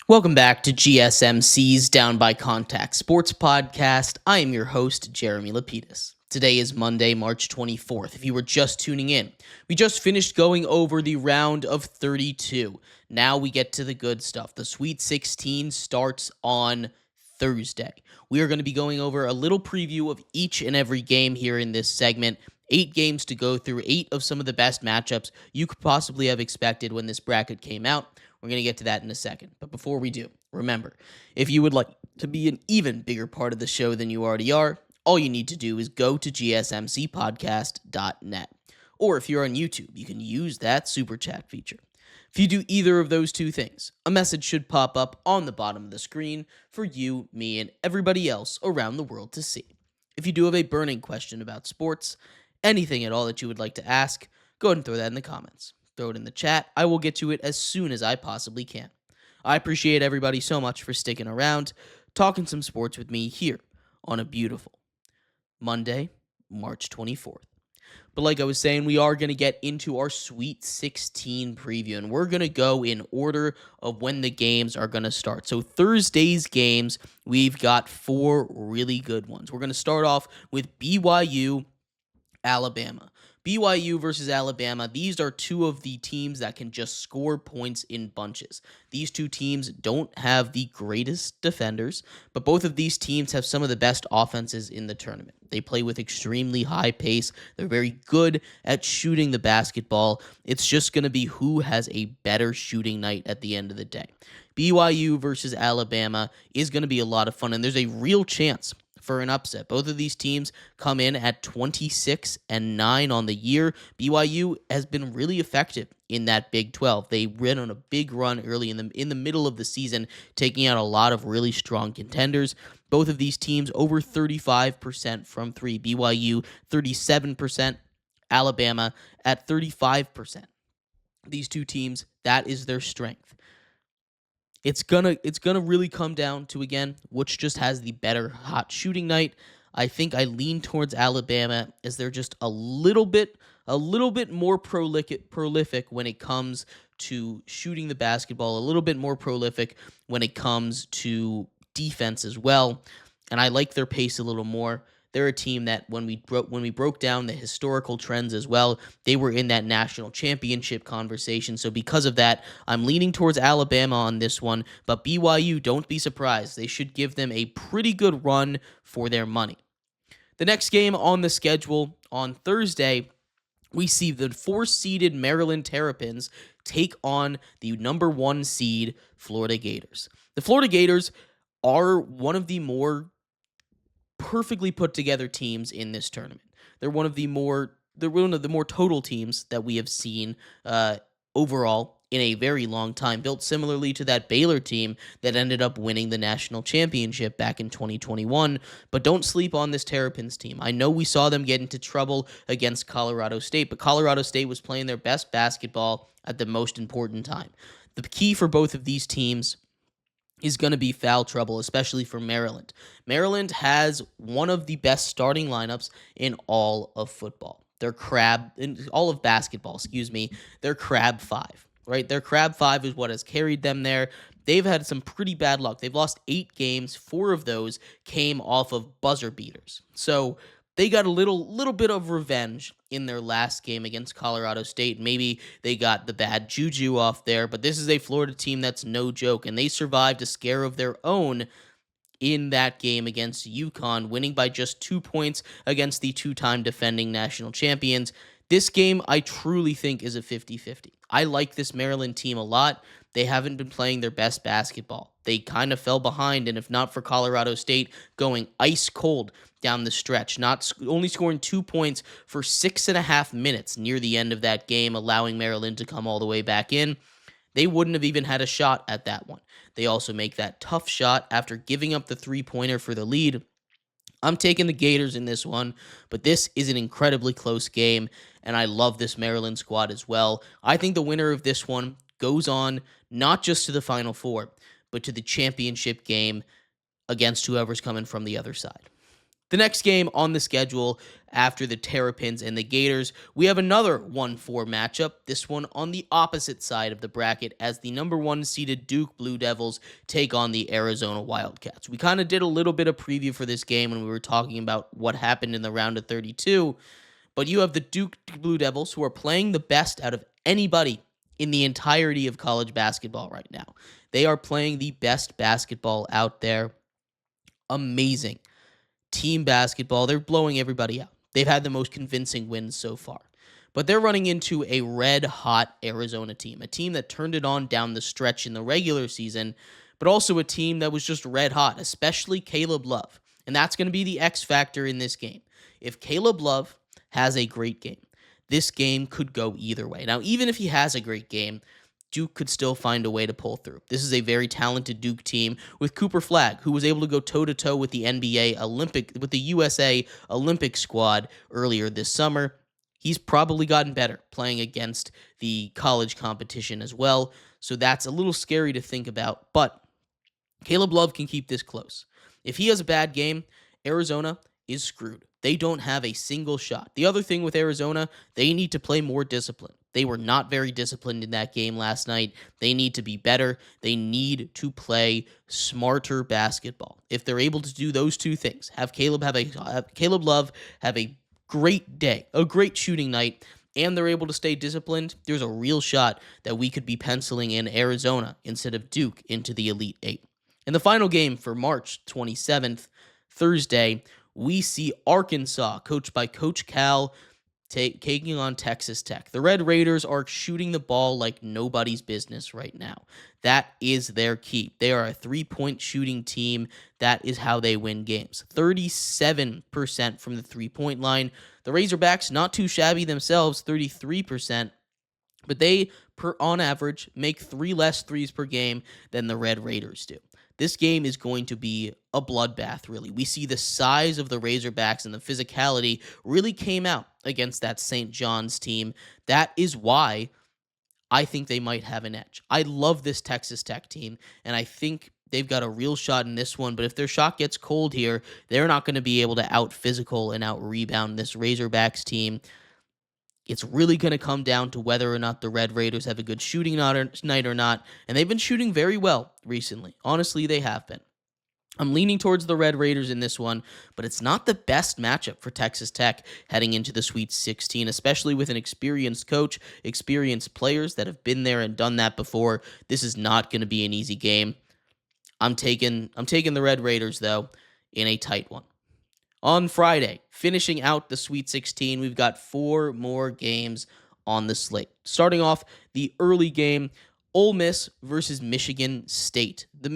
Welcome back to GSMC's Down by Contact Sports Podcast. I am your host, Jeremy Lapidus. Today is Monday, March 24th. If you were just tuning in, we just finished going over the round of 32. Now we get to the good stuff. The Sweet 16 starts on Thursday. We are going to be going over a little preview of each and every game here in this segment. 8 games to go through, 8 of some of the best matchups you could possibly have expected when this bracket came out. We're going to get to that in a second. But before we do, remember, if you would like to be an even bigger part of the show than you already are, all you need to do is go to gsmcpodcast.net. Or if you're on YouTube, you can use that super chat feature. If you do either of those two things, a message should pop up on the bottom of the screen for you, me, and everybody else around the world to see. If you do have a burning question about sports, anything at all that you would like to ask, go ahead and throw that in the comments. Throw it in the chat. I will get to it as soon as I possibly can. I appreciate everybody so much for sticking around, talking some sports with me here on a beautiful Monday, March 24th. But like I was saying, we are going to get into our Sweet 16 preview, and we're going to go in order of when the games are going to start. So Thursday's games, we've got 4 really good ones. We're going to start off with BYU, Alabama. BYU versus Alabama, these are 2 of the teams that can just score points in bunches. These 2 teams don't have the greatest defenders, but both of these teams have some of the best offenses in the tournament. They play with extremely high pace. They're very good at shooting the basketball. It's just going to be who has a better shooting night at the end of the day. BYU versus Alabama is going to be a lot of fun, and there's a real chance for an upset. Both of these teams come in at 26-9 on the year. BYU has been really effective in that Big 12. They ran on a big run early in the middle of the season, taking out a lot of really strong contenders. Both of these teams over 35% from 3. BYU 37%, Alabama at 35%. These 2 teams, that is their strength. It's gonna really come down to, again, which just has the better hot shooting night. I think I lean towards Alabama as they're just a little bit more prolific when it comes to shooting the basketball, a little bit more prolific when it comes to defense as well. And I like their pace a little more. They're a team that when we broke down the historical trends as well, they were in that national championship conversation. So because of that, I'm leaning towards Alabama on this one. But BYU, don't be surprised. They should give them a pretty good run for their money. The next game on the schedule on Thursday, we see the 4-seeded Maryland Terrapins take on the number 1 seed Florida Gators. The Florida Gators are one of the more perfectly put together teams in this tournament. They're one of the more total teams that we have seen overall in a very long time, built similarly to that Baylor team that ended up winning the national championship back in 2021. But don't sleep on this Terrapins team. I know we saw them get into trouble against Colorado State, but Colorado State was playing their best basketball at the most important time. The key for both of these teams is going to be foul trouble, especially for Maryland. Maryland has one of the best starting lineups in all of football. In all of basketball, Their crab 5, right? Their crab 5 is what has carried them there. They've had some pretty bad luck. They've lost 8 games. 4 of those came off of buzzer beaters. So they got a little bit of revenge in their last game against Colorado State. Maybe they got the bad juju off there, but this is a Florida team that's no joke, and they survived a scare of their own in that game against UConn, winning by just 2 points against the 2-time defending national champions. This game, I truly think, is a 50-50. I like this Maryland team a lot. They haven't been playing their best basketball. They kind of fell behind, and if not for Colorado State going ice cold down the stretch, only scoring 2 points for 6.5 minutes near the end of that game, allowing Maryland to come all the way back in, they wouldn't have even had a shot at that one. They also make that tough shot after giving up the 3-pointer for the lead. I'm taking the Gators in this one, but this is an incredibly close game, and I love this Maryland squad as well. I think the winner of this one goes on not just to the Final Four, but to the championship game against whoever's coming from the other side. The next game on the schedule after the Terrapins and the Gators. We have another 1-4 matchup, this one on the opposite side of the bracket, as the number 1 seeded Duke Blue Devils take on the Arizona Wildcats. We kind of did a little bit of preview for this game when we were talking about what happened in the round of 32, but you have the Duke Blue Devils, who are playing the best out of anybody in the entirety of college basketball right now. They are playing the best basketball out there. Amazing team basketball. They're blowing everybody out. They've had the most convincing wins so far. But they're running into a red-hot Arizona team, a team that turned it on down the stretch in the regular season, but also a team that was just red-hot, especially Caleb Love. And that's going to be the X factor in this game. If Caleb Love has a great game, this game could go either way. Now, even if he has a great game, Duke could still find a way to pull through. This is a very talented Duke team with Cooper Flagg, who was able to go toe-to-toe with the with the USA Olympic squad earlier this summer. He's probably gotten better playing against the college competition as well, so that's a little scary to think about, but Caleb Love can keep this close. If he has a bad game, Arizona is screwed. They don't have a single shot. The other thing with Arizona, they need to play more discipline. They were not very disciplined in that game last night. They need to be better. They need to play smarter basketball. If they're able to do those two things, have Caleb Love have a great day, a great shooting night, and they're able to stay disciplined, there's a real shot that we could be penciling in Arizona instead of Duke into the Elite Eight. In the final game for March 27th, Thursday, we see Arkansas, coached by Coach Cal, taking on Texas Tech. The Red Raiders are shooting the ball like nobody's business right now. That is their key. They are a three-point shooting team. That is how they win games. 37% from the three-point line. The Razorbacks, not too shabby themselves, 33%. But they, on average, make 3 less threes per game than the Red Raiders do. This game is going to be a bloodbath, really. We see the size of the Razorbacks and the physicality really came out against that St. John's team. That is why I think they might have an edge. I love this Texas Tech team, and I think they've got a real shot in this one, but if their shot gets cold here, they're not going to be able to out-physical and out-rebound this Razorbacks team. It's really going to come down to whether or not the Red Raiders have a good shooting night or not, and they've been shooting very well recently. Honestly, they have been. I'm leaning towards the Red Raiders in this one, but it's not the best matchup for Texas Tech heading into the Sweet 16, especially with an experienced coach, experienced players that have been there and done that before. This is not going to be an easy game. I'm taking the Red Raiders, though, in a tight one. On Friday, finishing out the Sweet 16, we've got 4 more games on the slate. Starting off the early game, Ole Miss versus Michigan State. This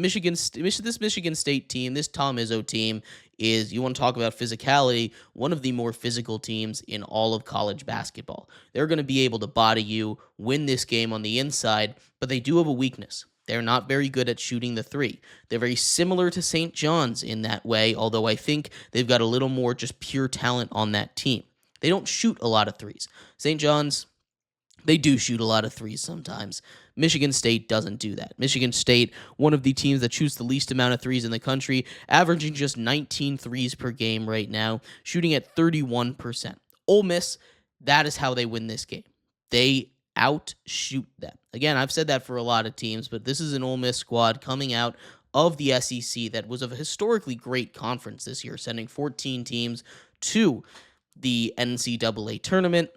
Michigan State team, this Tom Izzo team, is, you want to talk about physicality, one of the more physical teams in all of college basketball. They're going to be able to body you, win this game on the inside, but they do have a weakness. They're not very good at shooting the three. They're very similar to St. John's in that way, although I think they've got a little more just pure talent on that team. They don't shoot a lot of threes. St. John's, they do shoot a lot of threes sometimes. Michigan State doesn't do that. Michigan State, one of the teams that shoots the least amount of threes in the country, averaging just 19 threes per game right now, shooting at 31%. Ole Miss, that is how they win this game. They outshoot them. Again, I've said that for a lot of teams, but this is an Ole Miss squad coming out of the SEC that was a historically great conference this year, sending 14 teams to the NCAA tournament.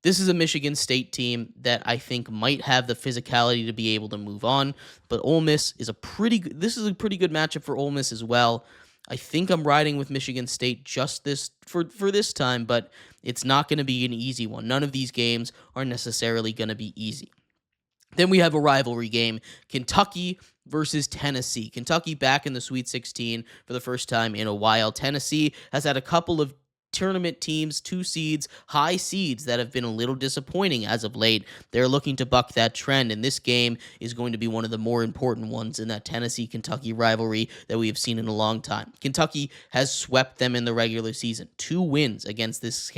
This is a Michigan State team that I think might have the physicality to be able to move on, but Ole Miss is this is a pretty good matchup for Ole Miss as well. I think I'm riding with Michigan State just for this time, but it's not going to be an easy one. None of these games are necessarily going to be easy. Then we have a rivalry game, Kentucky versus Tennessee. Kentucky back in the Sweet 16 for the first time in a while. Tennessee has had a couple of tournament teams, 2 seeds, high seeds that have been a little disappointing as of late. They're looking to buck that trend, and this game is going to be one of the more important ones in that Tennessee-Kentucky rivalry that we have seen in a long time. Kentucky has swept them in the regular season. 2 wins against this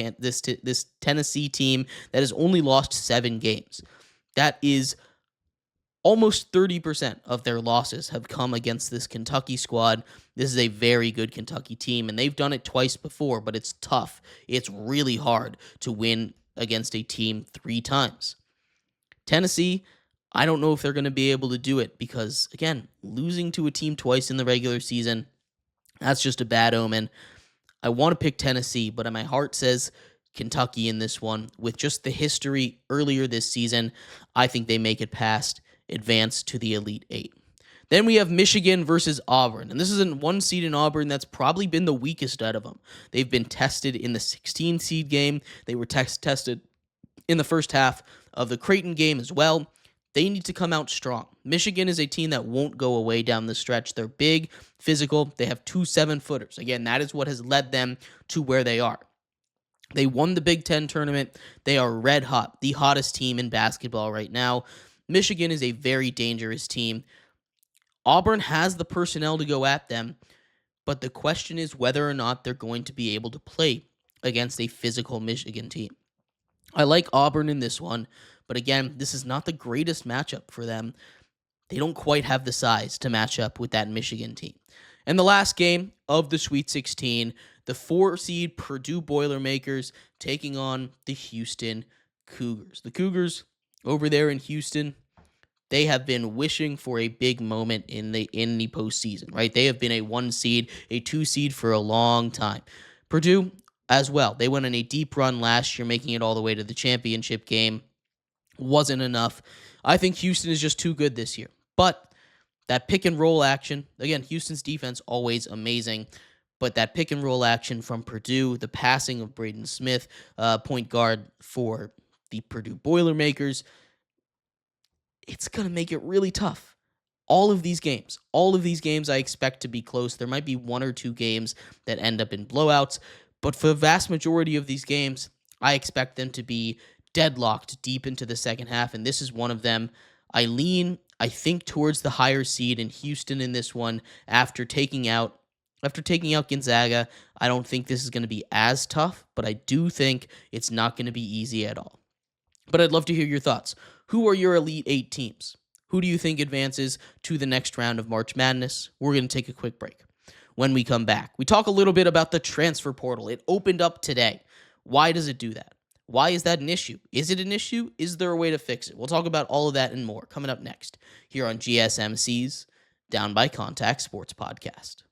Tennessee team that has only lost 7 games. That is Almost 30% of their losses have come against this Kentucky squad. This is a very good Kentucky team, and they've done it twice before, but it's tough. It's really hard to win against a team 3 times. Tennessee, I don't know if they're going to be able to do it because, again, losing to a team twice in the regular season, that's just a bad omen. I want to pick Tennessee, but my heart says Kentucky in this one. With just the history earlier this season, I think they make it past, advance to the Elite Eight. Then we have Michigan versus Auburn, and this is a 1 seed in Auburn that's probably been the weakest out of them. They've been tested in the 16 seed game. They were tested in the first half of the Creighton game as well. They need to come out strong. Michigan is a team that won't go away down the stretch. They're big, physical. They have 2 7-footers. Again, that is what has led them to where they are. They won the Big Ten tournament. They are red hot, the hottest team in basketball right now. Michigan is a very dangerous team. Auburn has the personnel to go at them, but the question is whether or not they're going to be able to play against a physical Michigan team. I like Auburn in this one, but again, this is not the greatest matchup for them. They don't quite have the size to match up with that Michigan team. And the last game of the Sweet 16, the 4-seed Purdue Boilermakers taking on the Houston Cougars. The Cougars over there in Houston, they have been wishing for a big moment in the postseason, right? They have been a 1-seed, a 2-seed for a long time. Purdue as well. They went on a deep run last year, making it all the way to the championship game. Wasn't enough. I think Houston is just too good this year. But that pick and roll action, again, Houston's defense always amazing, but that pick and roll action from Purdue, the passing of Braden Smith, point guard for the Purdue Boilermakers, it's going to make it really tough. All of these games I expect to be close. There might be 1 or 2 games that end up in blowouts, but for the vast majority of these games, I expect them to be deadlocked deep into the second half, and this is one of them. I think, towards the higher seed in Houston in this one after taking out Gonzaga. I don't think this is going to be as tough, but I do think it's not going to be easy at all. But I'd love to hear your thoughts. Who are your Elite 8 teams? Who do you think advances to the next round of March Madness? We're going to take a quick break. When we come back, we talk a little bit about the transfer portal. It opened up today. Why does it do that? Why is that an issue? Is it an issue? Is there a way to fix it? We'll talk about all of that and more coming up next here on GSMC's Down by Contact Sports Podcast.